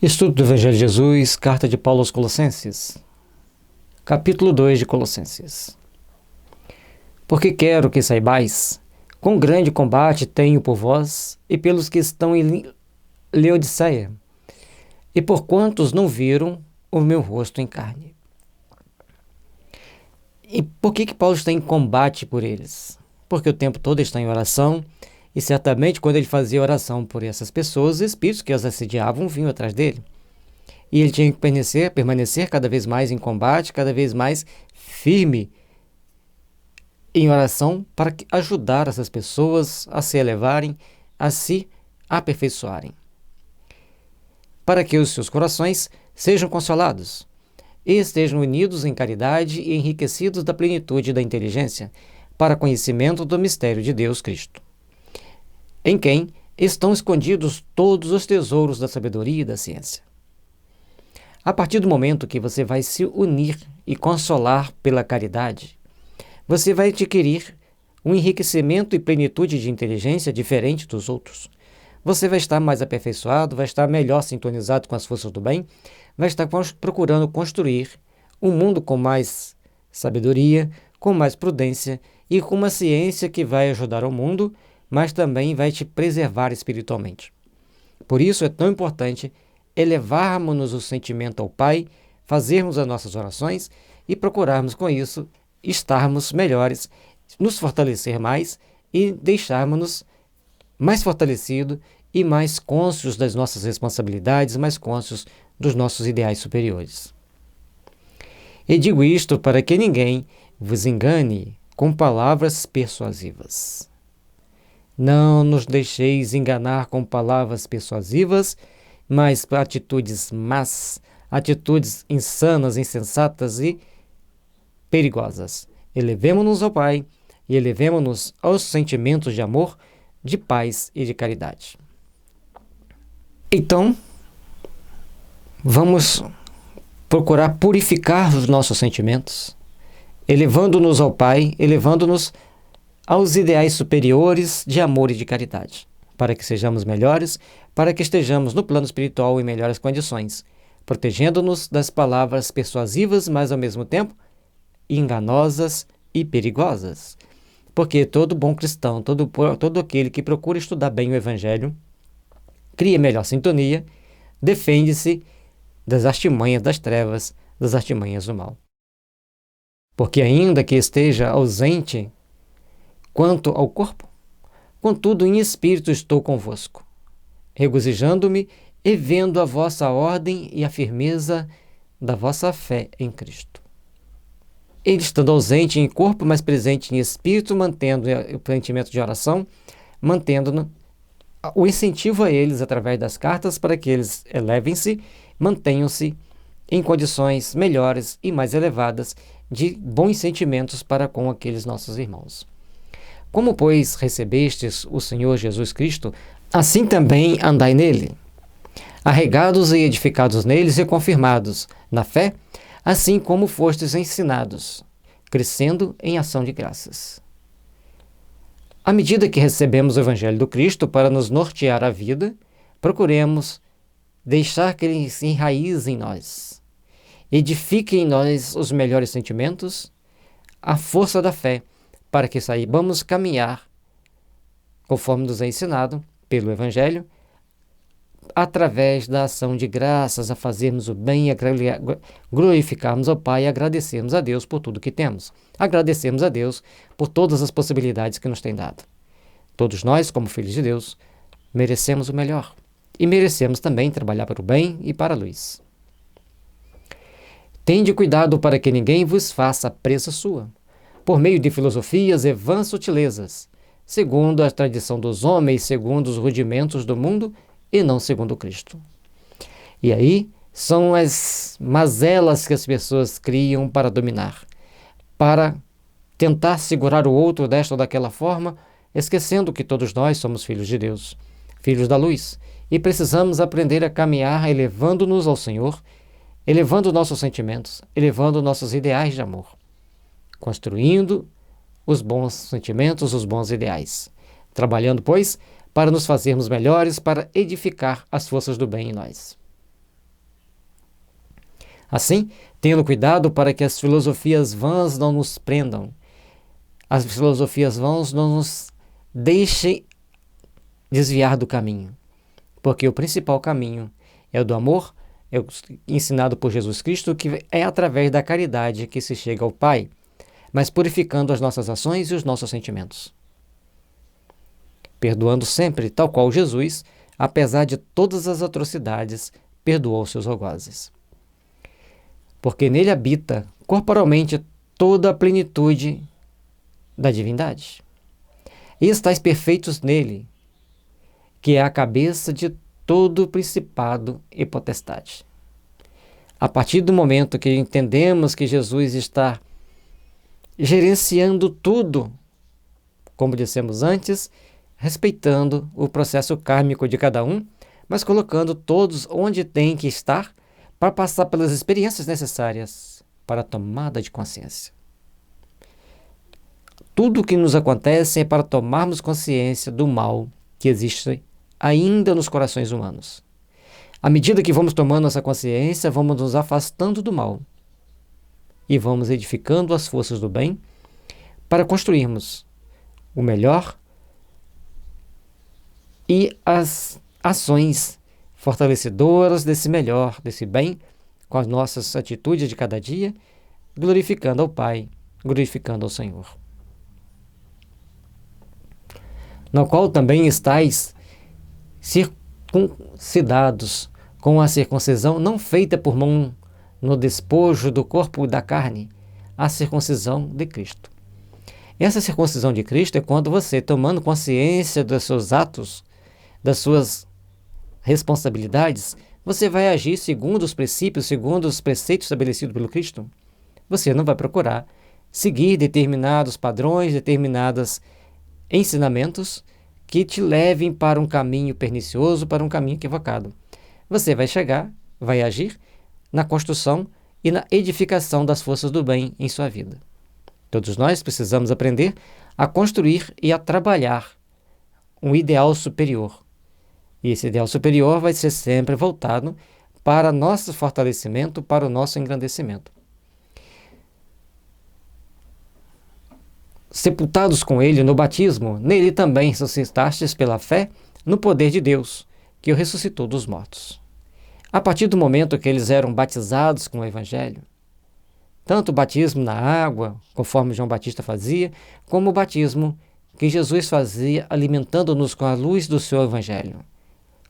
Estudo do Evangelho de Jesus, Carta de Paulo aos Colossenses, capítulo 2 de Colossenses. Porque quero que saibais, quão grande combate tenho por vós e pelos que estão em Laodiceia, e por quantos não viram o meu rosto em carne. E por que Paulo está em combate por eles? Porque o tempo todo está em oração, e certamente quando ele fazia oração por essas pessoas, os espíritos que as assediavam vinham atrás dele. E ele tinha que permanecer cada vez mais em combate, cada vez mais firme em oração para ajudar essas pessoas a se elevarem, a se aperfeiçoarem. Para que os seus corações sejam consolados e estejam unidos em caridade e enriquecidos da plenitude da inteligência, para conhecimento do mistério de Deus Cristo, em quem estão escondidos todos os tesouros da sabedoria e da ciência. A partir do momento que você vai se unir e consolar pela caridade, você vai adquirir um enriquecimento e plenitude de inteligência diferente dos outros. Você vai estar mais aperfeiçoado, vai estar melhor sintonizado com as forças do bem, vai estar procurando construir um mundo com mais sabedoria, com mais prudência e com uma ciência que vai ajudar o mundo, mas também vai te preservar espiritualmente. Por isso é tão importante elevarmos o sentimento ao Pai, fazermos as nossas orações e procurarmos com isso estarmos melhores, nos fortalecer mais e deixarmos-nos mais fortalecidos e mais conscientes das nossas responsabilidades, mais conscientes dos nossos ideais superiores. E digo isto para que ninguém vos engane com palavras persuasivas. Não nos deixeis enganar com palavras persuasivas, mas atitudes más, atitudes insanas, insensatas e perigosas. Elevemo-nos ao Pai e elevemo-nos aos sentimentos de amor, de paz e de caridade. Então, vamos procurar purificar os nossos sentimentos, elevando-nos ao Pai, elevando-nos aos ideais superiores de amor e de caridade, para que sejamos melhores, para que estejamos no plano espiritual em melhores condições, protegendo-nos das palavras persuasivas, mas ao mesmo tempo enganosas e perigosas. Porque todo bom cristão, todo aquele que procura estudar bem o Evangelho, cria melhor sintonia, defende-se das artimanhas das trevas, das artimanhas do mal. Porque ainda que esteja ausente quanto ao corpo, contudo em espírito estou convosco, regozijando-me e vendo a vossa ordem e a firmeza da vossa fé em Cristo. Ele estando ausente em corpo, mas presente em espírito, mantendo o sentimento de oração, mantendo o incentivo a eles através das cartas para que eles elevem-se, mantenham-se em condições melhores e mais elevadas de bons sentimentos para com aqueles nossos irmãos. Como, pois, recebestes o Senhor Jesus Cristo, assim também andai nele, arraigados e edificados neles e confirmados na fé, assim como fostes ensinados, crescendo em ação de graças. À medida que recebemos o Evangelho do Cristo para nos nortear a vida, procuremos deixar que ele se enraize em nós, edifique em nós os melhores sentimentos, a força da fé, para que saibamos caminhar, conforme nos é ensinado pelo Evangelho, através da ação de graças, a fazermos o bem, a glorificarmos ao Pai e agradecermos a Deus por tudo que temos. Agradecemos a Deus por todas as possibilidades que nos tem dado. Todos nós, como filhos de Deus, merecemos o melhor e merecemos também trabalhar para o bem e para a luz. Tende cuidado para que ninguém vos faça presa sua, por meio de filosofias e vãs sutilezas, segundo a tradição dos homens, segundo os rudimentos do mundo e não segundo Cristo. E aí são as mazelas que as pessoas criam para dominar, para tentar segurar o outro desta ou daquela forma, esquecendo que todos nós somos filhos de Deus, filhos da luz, e precisamos aprender a caminhar elevando-nos ao Senhor, elevando nossos sentimentos, elevando nossos ideais de amor, construindo os bons sentimentos, os bons ideais, trabalhando, pois, para nos fazermos melhores, para edificar as forças do bem em nós. Assim, tendo cuidado para que as filosofias vãs não nos prendam, as filosofias vãs não nos deixem desviar do caminho, porque o principal caminho é o do amor, é o ensinado por Jesus Cristo, que é através da caridade que se chega ao Pai, mas purificando as nossas ações e os nossos sentimentos. Perdoando sempre, tal qual Jesus, apesar de todas as atrocidades, perdoou seus algozes. Porque nele habita corporalmente toda a plenitude da divindade. E estáis perfeitos nele, que é a cabeça de todo principado e potestade. A partir do momento que entendemos que Jesus está gerenciando tudo, como dissemos antes, respeitando o processo kármico de cada um, mas colocando todos onde tem que estar para passar pelas experiências necessárias para a tomada de consciência. Tudo o que nos acontece é para tomarmos consciência do mal que existe ainda nos corações humanos. À medida que vamos tomando essa consciência, vamos nos afastando do mal e vamos edificando as forças do bem para construirmos o melhor e as ações fortalecedoras desse melhor, desse bem, com as nossas atitudes de cada dia, glorificando ao Pai, glorificando ao Senhor. No qual também estáis circuncidados com a circuncisão não feita por mão no despojo do corpo da carne, a circuncisão de Cristo. Essa circuncisão de Cristo é quando você, tomando consciência dos seus atos, das suas responsabilidades, você vai agir segundo os princípios, segundo os preceitos estabelecidos pelo Cristo. Você não vai procurar seguir determinados padrões, determinados ensinamentos que te levem para um caminho pernicioso, para um caminho equivocado. Você vai chegar, vai agir na construção e na edificação das forças do bem em sua vida. Todos nós precisamos aprender a construir e a trabalhar um ideal superior. E esse ideal superior vai ser sempre voltado para nosso fortalecimento, para o nosso engrandecimento. Sepultados com ele no batismo, nele também ressuscitastes pela fé no poder de Deus, que o ressuscitou dos mortos. A partir do momento que eles eram batizados com o Evangelho, tanto o batismo na água, conforme João Batista fazia, como o batismo que Jesus fazia, alimentando-nos com a luz do seu Evangelho,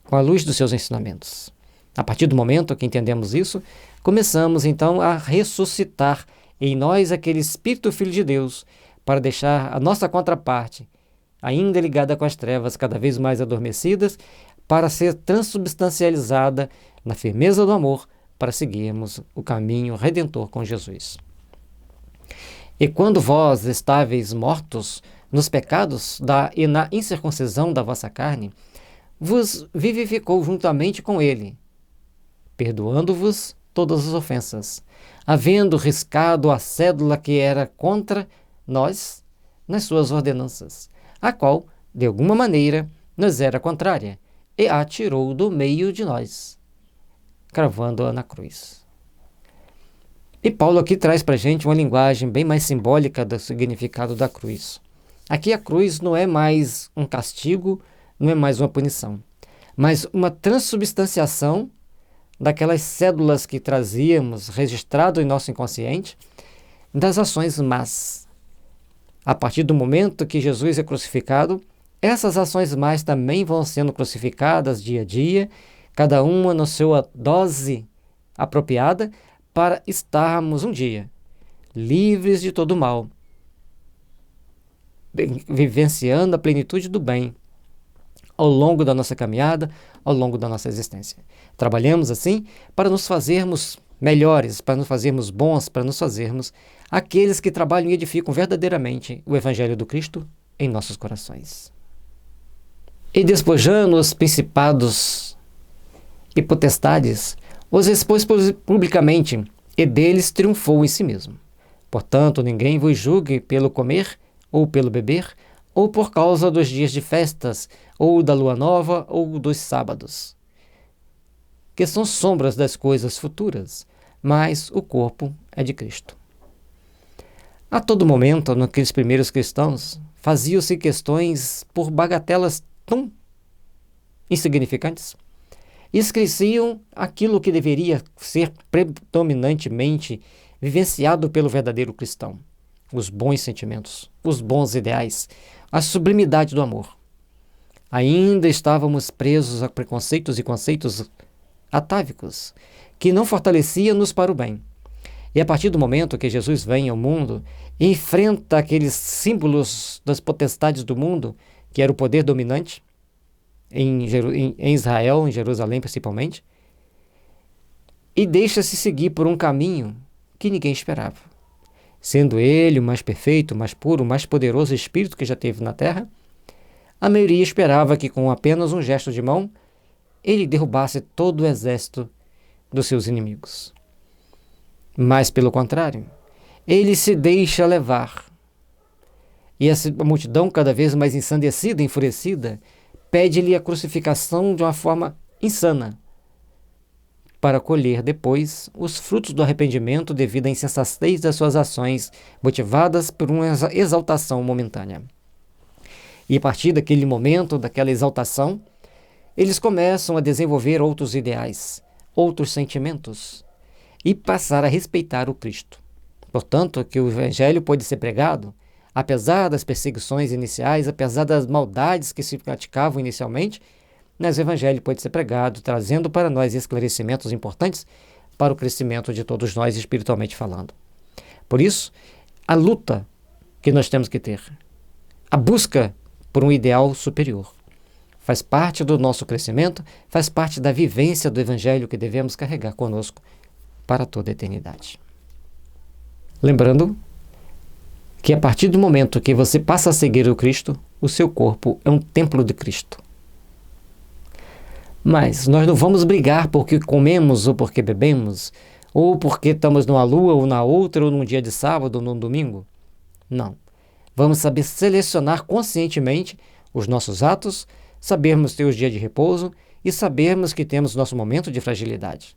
com a luz dos seus ensinamentos. A partir do momento que entendemos isso, começamos então a ressuscitar em nós aquele Espírito Filho de Deus, para deixar a nossa contraparte, ainda ligada com as trevas, cada vez mais adormecidas, para ser transubstancializada na firmeza do amor, para seguirmos o caminho redentor com Jesus. E quando vós estáveis mortos nos pecados e na incircuncisão da vossa carne, vos vivificou juntamente com ele, perdoando-vos todas as ofensas, havendo riscado a cédula que era contra nós nas suas ordenanças, a qual, de alguma maneira, nos era contrária, e a tirou do meio de nós, cravando-a na cruz. E Paulo aqui traz para a gente uma linguagem bem mais simbólica do significado da cruz. Aqui a cruz não é mais um castigo, não é mais uma punição, mas uma transubstanciação daquelas cédulas que trazíamos registrado em nosso inconsciente, das ações más. A partir do momento que Jesus é crucificado, essas ações más também vão sendo crucificadas dia a dia, cada uma na sua dose apropriada, para estarmos um dia livres de todo mal, vivenciando a plenitude do bem ao longo da nossa caminhada, ao longo da nossa existência. Trabalhamos assim para nos fazermos melhores, para nos fazermos bons, para nos fazermos aqueles que trabalham e edificam verdadeiramente o Evangelho do Cristo em nossos corações. E despojando os principados e potestades, os expôs publicamente, e deles triunfou em si mesmo. Portanto, ninguém vos julgue pelo comer, ou pelo beber, ou por causa dos dias de festas, ou da lua nova, ou dos sábados, que são sombras das coisas futuras, mas o corpo é de Cristo. A todo momento, naqueles primeiros cristãos, faziam-se questões por bagatelas tão insignificantes e esqueciam aquilo que deveria ser predominantemente vivenciado pelo verdadeiro cristão: os bons sentimentos, os bons ideais, a sublimidade do amor. Ainda estávamos presos a preconceitos e conceitos atávicos que não fortaleciam-nos para o bem. E a partir do momento que Jesus vem ao mundo e enfrenta aqueles símbolos das potestades do mundo, que era o poder dominante, em Israel, em Jerusalém principalmente, e deixa-se seguir por um caminho que ninguém esperava. Sendo ele o mais perfeito, o mais puro, o mais poderoso espírito que já teve na terra, a maioria esperava que com apenas um gesto de mão, ele derrubasse todo o exército dos seus inimigos. Mas, pelo contrário, ele se deixa levar. E a multidão, cada vez mais ensandecida, enfurecida, pede-lhe a crucificação de uma forma insana, para colher depois os frutos do arrependimento devido à insensatez das suas ações, motivadas por uma exaltação momentânea. E a partir daquele momento, daquela exaltação, eles começam a desenvolver outros ideais, outros sentimentos, e passar a respeitar o Cristo. Portanto, que o Evangelho pode ser pregado, apesar das perseguições iniciais, apesar das maldades que se praticavam inicialmente, mas o Evangelho pode ser pregado, trazendo para nós esclarecimentos importantes para o crescimento de todos nós, espiritualmente falando. Por isso, a luta que nós temos que ter, a busca por um ideal superior, faz parte do nosso crescimento, faz parte da vivência do Evangelho que devemos carregar conosco para toda a eternidade. Lembrando que a partir do momento que você passa a seguir o Cristo, o seu corpo é um templo de Cristo. Mas nós não vamos brigar porque comemos ou porque bebemos, ou porque estamos numa lua ou na outra, ou num dia de sábado ou num domingo. Não. Vamos saber selecionar conscientemente os nossos atos, sabermos ter os dias de repouso e sabermos que temos nosso momento de fragilidade.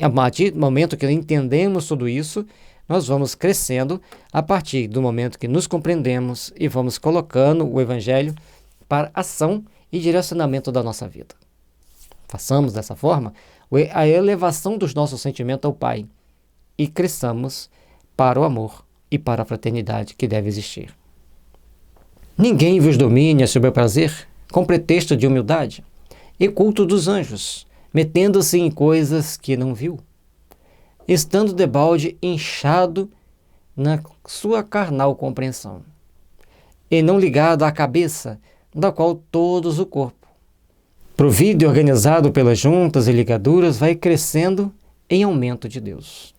A partir do momento que entendemos tudo isso, nós vamos crescendo a partir do momento que nos compreendemos e vamos colocando o Evangelho para ação e direcionamento da nossa vida. Façamos dessa forma a elevação dos nossos sentimentos ao Pai e cresçamos para o amor e para a fraternidade que deve existir. Ninguém vos domine a seu bel prazer com pretexto de humildade e culto dos anjos, metendo-se em coisas que não viu, estando debalde inchado na sua carnal compreensão, e não ligado à cabeça, da qual todos o corpo, provido e organizado pelas juntas e ligaduras, vai crescendo em aumento de Deus.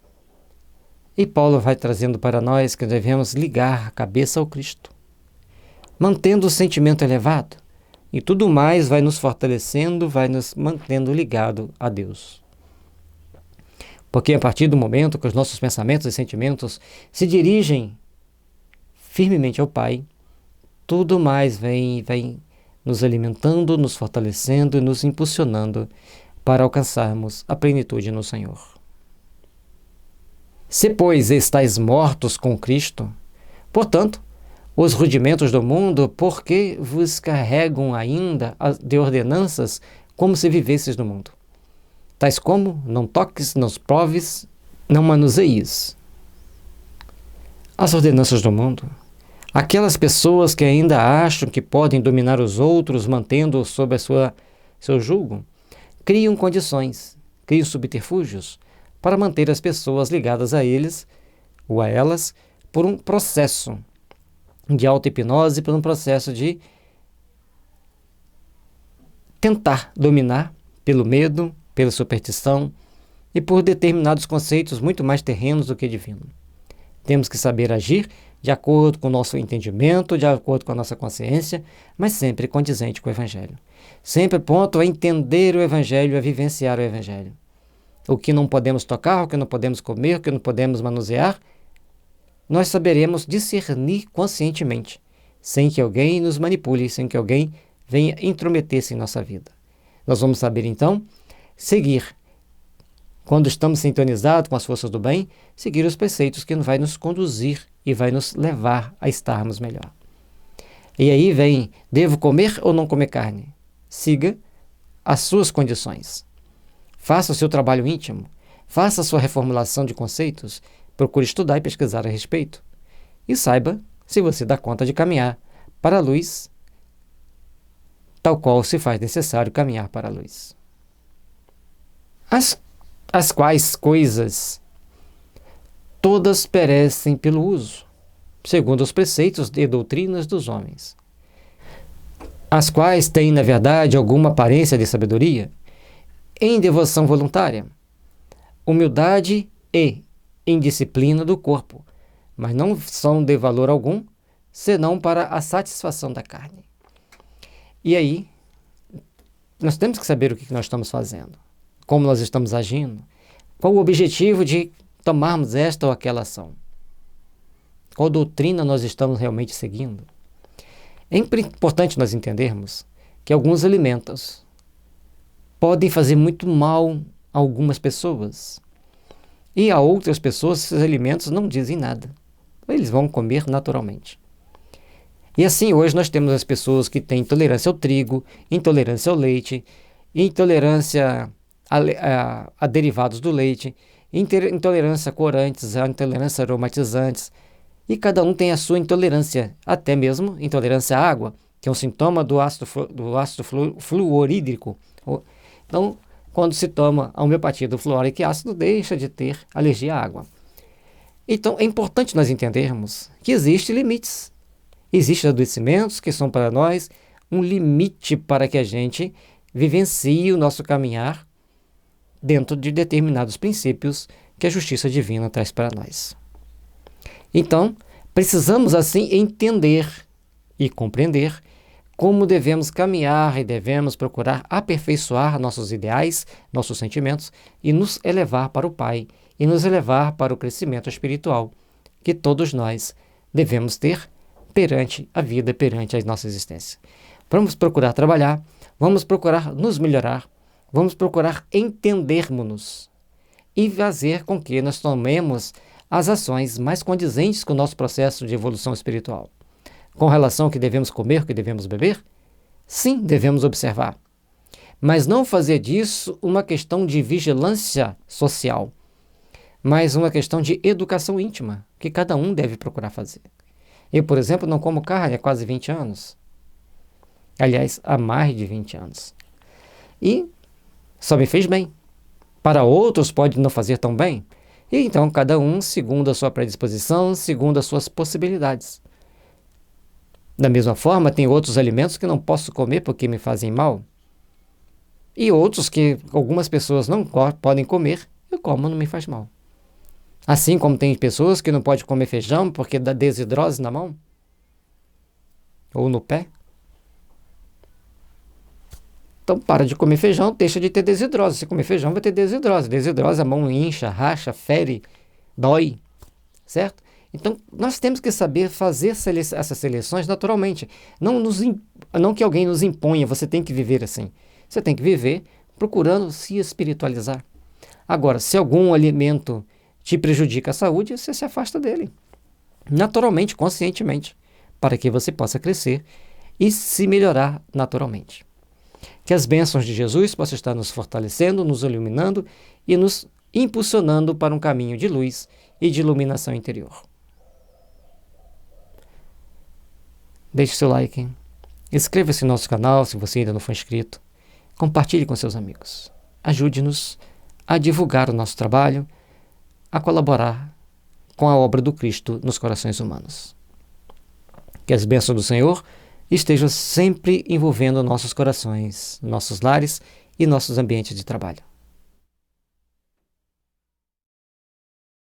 E Paulo vai trazendo para nós que devemos ligar a cabeça ao Cristo, mantendo o sentimento elevado, e tudo mais vai nos fortalecendo, vai nos mantendo ligado a Deus. Porque a partir do momento que os nossos pensamentos e sentimentos se dirigem firmemente ao Pai, tudo mais vem nos alimentando, nos fortalecendo e nos impulsionando para alcançarmos a plenitude no Senhor. Se, pois, estáis mortos com Cristo, portanto, os rudimentos do mundo, por que vos carregam ainda de ordenanças como se vivesses no mundo? Tais como, não toques, não proves, não manuseis. As ordenanças do mundo, aquelas pessoas que ainda acham que podem dominar os outros, mantendo-os sob seu jugo, criam condições, criam subterfúgios para manter as pessoas ligadas a eles ou a elas por um processo de auto-hipnose, por um processo de tentar dominar pelo medo, pela superstição e por determinados conceitos muito mais terrenos do que divinos. Temos que saber agir de acordo com o nosso entendimento, de acordo com a nossa consciência, mas sempre condizente com o Evangelho. Sempre pronto a entender o Evangelho, a vivenciar o Evangelho. O que não podemos tocar, o que não podemos comer, o que não podemos manusear, nós saberemos discernir conscientemente, sem que alguém nos manipule, sem que alguém venha intrometer-se em nossa vida. Nós vamos saber, então, seguir quando estamos sintonizados com as forças do bem, seguir os preceitos que vai nos conduzir e vai nos levar a estarmos melhor. E aí vem, devo comer ou não comer carne? Siga as suas condições. Faça o seu trabalho íntimo. Faça a sua reformulação de conceitos. Procure estudar e pesquisar a respeito. E saiba se você dá conta de caminhar para a luz, tal qual se faz necessário caminhar para a luz. As quais coisas todas perecem pelo uso, segundo os preceitos e doutrinas dos homens, as quais têm, na verdade, alguma aparência de sabedoria, em devoção voluntária, humildade e indisciplina do corpo, mas não são de valor algum, senão para a satisfação da carne. E aí, nós temos que saber o que nós estamos fazendo, como nós estamos agindo, qual o objetivo de tomarmos esta ou aquela ação, qual doutrina nós estamos realmente seguindo. É importante nós entendermos que alguns alimentos podem fazer muito mal a algumas pessoas, e a outras pessoas esses alimentos não dizem nada. Eles vão comer naturalmente. E assim, hoje nós temos as pessoas que têm intolerância ao trigo, intolerância ao leite, intolerância a derivados do leite, intolerância a corantes, a intolerância a aromatizantes, e cada um tem a sua intolerância, até mesmo intolerância à água, que é um sintoma do ácido fluorídrico. Então, quando se toma a homeopatia do fluórico ácido, deixa de ter alergia à água. Então, é importante nós entendermos que existem limites. Existem adoecimentos que são para nós um limite para que a gente vivencie o nosso caminhar dentro de determinados princípios que a justiça divina traz para nós. Então, precisamos assim entender e compreender como devemos caminhar e devemos procurar aperfeiçoar nossos ideais, nossos sentimentos e nos elevar para o Pai e nos elevar para o crescimento espiritual que todos nós devemos ter perante a vida, perante a nossa existência. Vamos procurar trabalhar, vamos procurar nos melhorar, vamos procurar entendermos-nos e fazer com que nós tomemos as ações mais condizentes com o nosso processo de evolução espiritual. Com relação ao que devemos comer, o que devemos beber, sim, devemos observar. Mas não fazer disso uma questão de vigilância social, mas uma questão de educação íntima, que cada um deve procurar fazer. Eu, por exemplo, não como carne há quase 20 anos. Aliás, há mais de 20 anos. E só me fez bem. Para outros pode não fazer tão bem. E então cada um segundo a sua predisposição, segundo as suas possibilidades. Da mesma forma, tem outros alimentos que não posso comer porque me fazem mal. E outros que algumas pessoas não podem comer, eu como, não me faz mal. Assim como tem pessoas que não podem comer feijão porque dá desidrose na mão ou no pé. Então para de comer feijão, deixa de ter desidrose. Se comer feijão vai ter desidrose. Desidrose, a mão incha, racha, fere, dói, certo? Então nós temos que saber fazer essas seleções naturalmente. Não que alguém nos imponha, você tem que viver assim. Você tem que viver procurando se espiritualizar. Agora, se algum alimento te prejudica a saúde, você se afasta dele. Naturalmente, conscientemente, para que você possa crescer e se melhorar naturalmente. Que as bênçãos de Jesus possam estar nos fortalecendo, nos iluminando e nos impulsionando para um caminho de luz e de iluminação interior. Deixe seu like, inscreva-se no nosso canal se você ainda não for inscrito, compartilhe com seus amigos, ajude-nos a divulgar o nosso trabalho, a colaborar com a obra do Cristo nos corações humanos. Que as bênçãos do Senhor estejam sempre envolvendo nossos corações, nossos lares e nossos ambientes de trabalho.